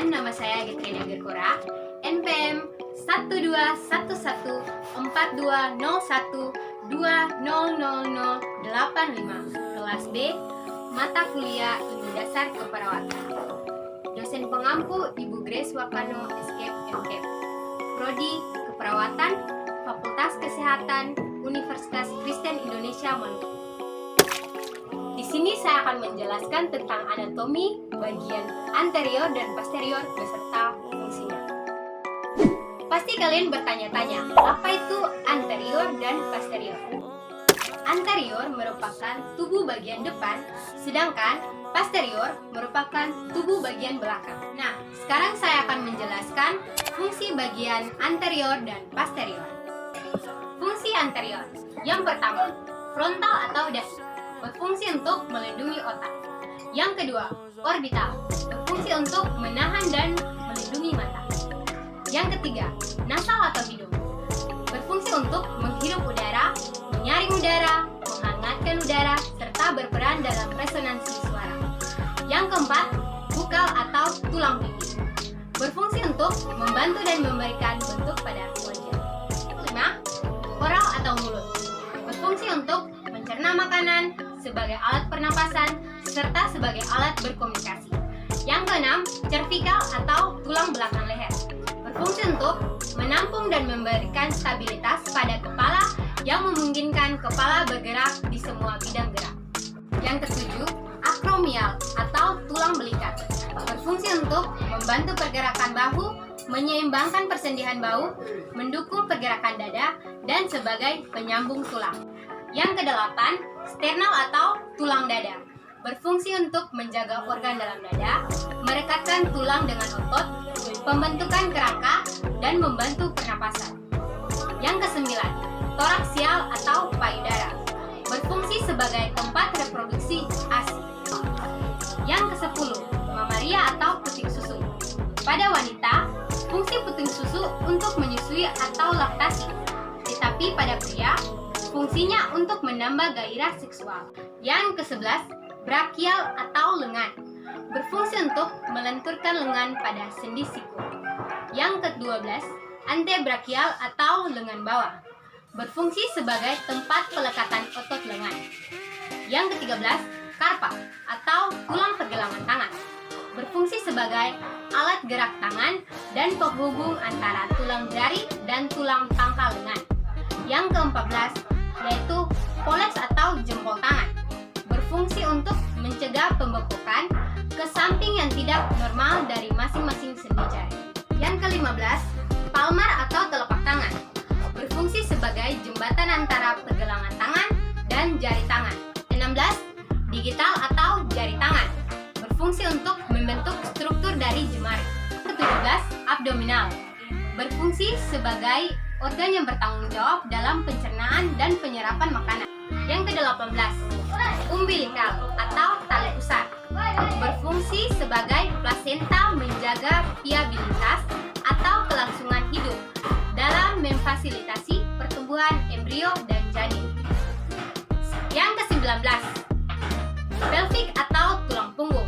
Perkenalkan, nama saya Getrina Gerkora, NPM 121142001200085, kelas B, mata kuliah Ilmu Dasar Keperawatan. Dosen pengampu Ibu Grace Wakano, SKEP, MKEP. Prodi Keperawatan, Fakultas Kesehatan, Universitas Kristen Indonesia Maluku. Di sini saya akan menjelaskan tentang anatomi bagian anterior dan posterior beserta fungsinya. Pasti kalian bertanya-tanya, apa itu anterior dan posterior? Anterior merupakan tubuh bagian depan, sedangkan posterior merupakan tubuh bagian belakang. Nah, sekarang saya akan menjelaskan fungsi bagian anterior dan posterior. Fungsi anterior. Yang pertama, frontal atau dahi, berfungsi untuk melindungi otak. Yang kedua, orbital, berfungsi untuk menahan dan melindungi mata. Yang ketiga, nasal atau hidung, berfungsi untuk menghirup udara, menyaring udara, menghangatkan udara, serta berperan dalam resonansi suara. Yang keempat, bukal atau tulang pipi, berfungsi untuk membantu dan memberikan bentuk pada wajah. Yang kelima, oral atau mulut, berfungsi untuk mencerna makanan, sebagai alat pernapasan, serta sebagai alat berkomunikasi. Yang keenam, cervikal atau tulang belakang leher, berfungsi untuk menampung dan memberikan stabilitas pada kepala yang memungkinkan kepala bergerak di semua bidang gerak. Yang ketujuh, akromial atau tulang belikat, berfungsi untuk membantu pergerakan bahu, menyeimbangkan persendian bahu, mendukung pergerakan dada, dan sebagai penyambung tulang. Yang kedelapan, sternal atau tulang dada, berfungsi untuk menjaga organ dalam dada, merekatkan tulang dengan otot, pembentukan kerangka, dan membantu pernapasan. Yang kesembilan, toraksial atau payudara, berfungsi sebagai tempat reproduksi ASI. Yang kesepuluh, mamaria atau puting susu. Pada wanita, fungsi puting susu untuk menyusui atau laktasi, tetapi pada pria, fungsinya untuk menambah gairah seksual. Yang ke-11, brachial atau lengan, berfungsi untuk melenturkan lengan pada sendi siku. Yang ke-12, antebrachial atau lengan bawah, berfungsi sebagai tempat pelekatan otot lengan. Yang ke-13, karpa atau tulang pergelangan tangan, berfungsi sebagai alat gerak tangan dan penghubung antara tulang jari dan tulang pangkal lengan. Yang ke-14, yaitu pollex atau jempol tangan, berfungsi untuk mencegah pembekukan ke samping yang tidak normal dari masing-masing sendi jari. Yang ke-15, palmar atau telapak tangan, berfungsi sebagai jembatan antara pergelangan tangan dan jari tangan. 16, digital atau jari tangan, berfungsi untuk membentuk struktur dari jemari. Ke-17, abdominal, berfungsi sebagai organ yang bertanggung jawab dalam pencernaan dan penyerapan makanan. Yang ke-18, umbilikal atau tali pusar, berfungsi sebagai plasenta menjaga viabilitas atau kelangsungan hidup dalam memfasilitasi pertumbuhan embrio dan janin. Yang ke-19, pelvic atau tulang punggung,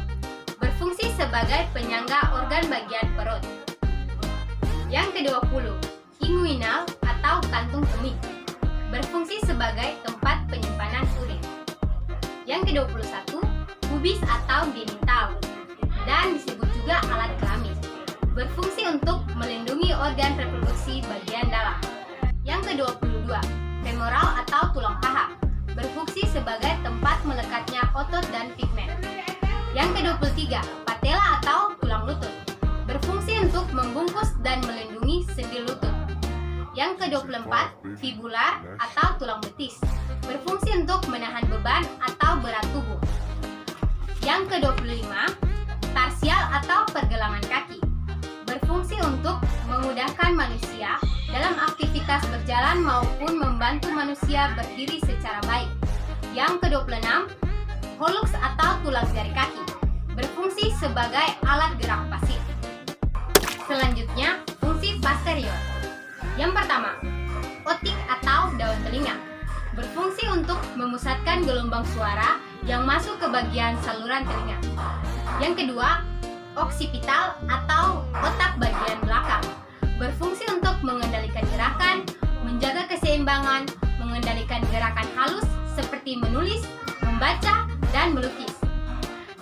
berfungsi sebagai penyangga organ bagian perut. Yang ke-20, inguinal atau kantung kemih, berfungsi sebagai tempat penyimpanan urin. Yang ke-21, pubis atau genital, dan disebut juga alat kelamin, berfungsi untuk melindungi organ reproduksi bagian dalam. Yang ke-22, femoral atau tulang paha, berfungsi sebagai tempat melekatnya otot dan pigmen. Yang ke-23, patella atau tulang lutut, berfungsi untuk membungkus dan melindungi sendi lutut. Yang ke-24, fibular atau tulang betis, berfungsi untuk menahan beban atau berat tubuh. Yang ke-25, tarsial atau pergelangan kaki, berfungsi untuk memudahkan manusia dalam aktivitas berjalan maupun membantu manusia berdiri secara baik. Yang ke-26, hallux atau tulang jari kaki, berfungsi sebagai alat gerak pasif. Selanjutnya, fungsi posterior. Yang pertama, otik atau daun telinga, berfungsi untuk memusatkan gelombang suara yang masuk ke bagian saluran telinga. Yang kedua, Oksipital atau otak bagian belakang, berfungsi untuk mengendalikan gerakan, menjaga keseimbangan, mengendalikan gerakan halus seperti menulis, membaca, dan melukis.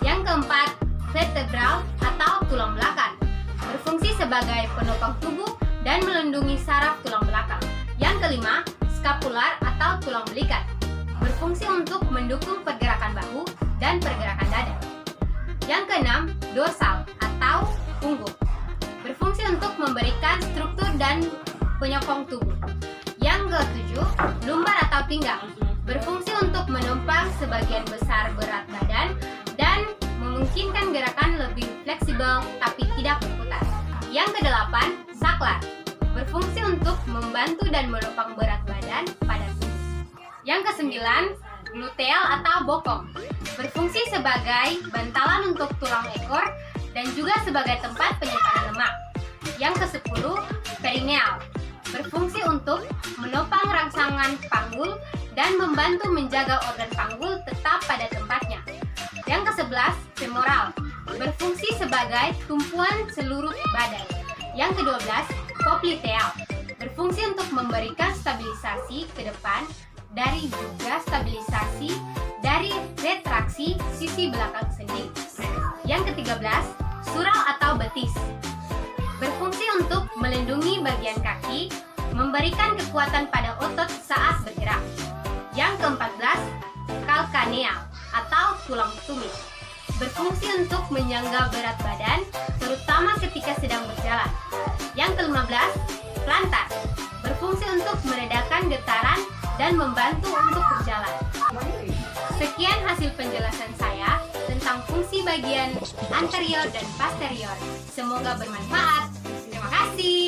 Yang keempat, vertebral atau tulang belakang, berfungsi sebagai penopang tubuh dan melindungi saraf tulang belakang. Yang kelima, scapular atau tulang belikat, berfungsi untuk mendukung pergerakan bahu dan pergerakan dada. Yang keenam, dorsal atau punggung, berfungsi untuk memberikan struktur dan penyokong tubuh. Yang ketujuh, lumbar atau pinggang, berfungsi untuk menopang sebagian besar berat badan dan memungkinkan gerakan lebih fleksibel tapi tidak berputar. Yang kedelapan, saklar, berfungsi untuk membantu dan menopang berat badan pada tubuh. Yang kesembilan, gluteal atau bokong, berfungsi sebagai bantalan untuk tulang ekor dan juga sebagai tempat penyimpanan lemak. Yang kesepuluh, perineal, berfungsi untuk menopang rangsangan panggul dan membantu menjaga organ panggul tetap pada tempatnya. Yang kesebelas, femoral, berfungsi sebagai tumpuan seluruh badan. Yang kedua belas, popliteal, berfungsi untuk memberikan stabilisasi ke depan dari juga stabilisasi dari retraksi sisi belakang sendi. Yang ke-13, sural atau betis, berfungsi untuk melindungi bagian kaki, memberikan kekuatan pada otot saat bergerak. Yang ke-14, kalkaneal atau tulang tumit, berfungsi untuk menyangga berat badan, terutama ketika sedang berjalan. Yang ke-15, plantar, berfungsi untuk meredakan getaran dan membantu untuk berjalan. Sekian hasil penjelasan saya tentang fungsi bagian anterior dan posterior. Semoga bermanfaat. Terima kasih.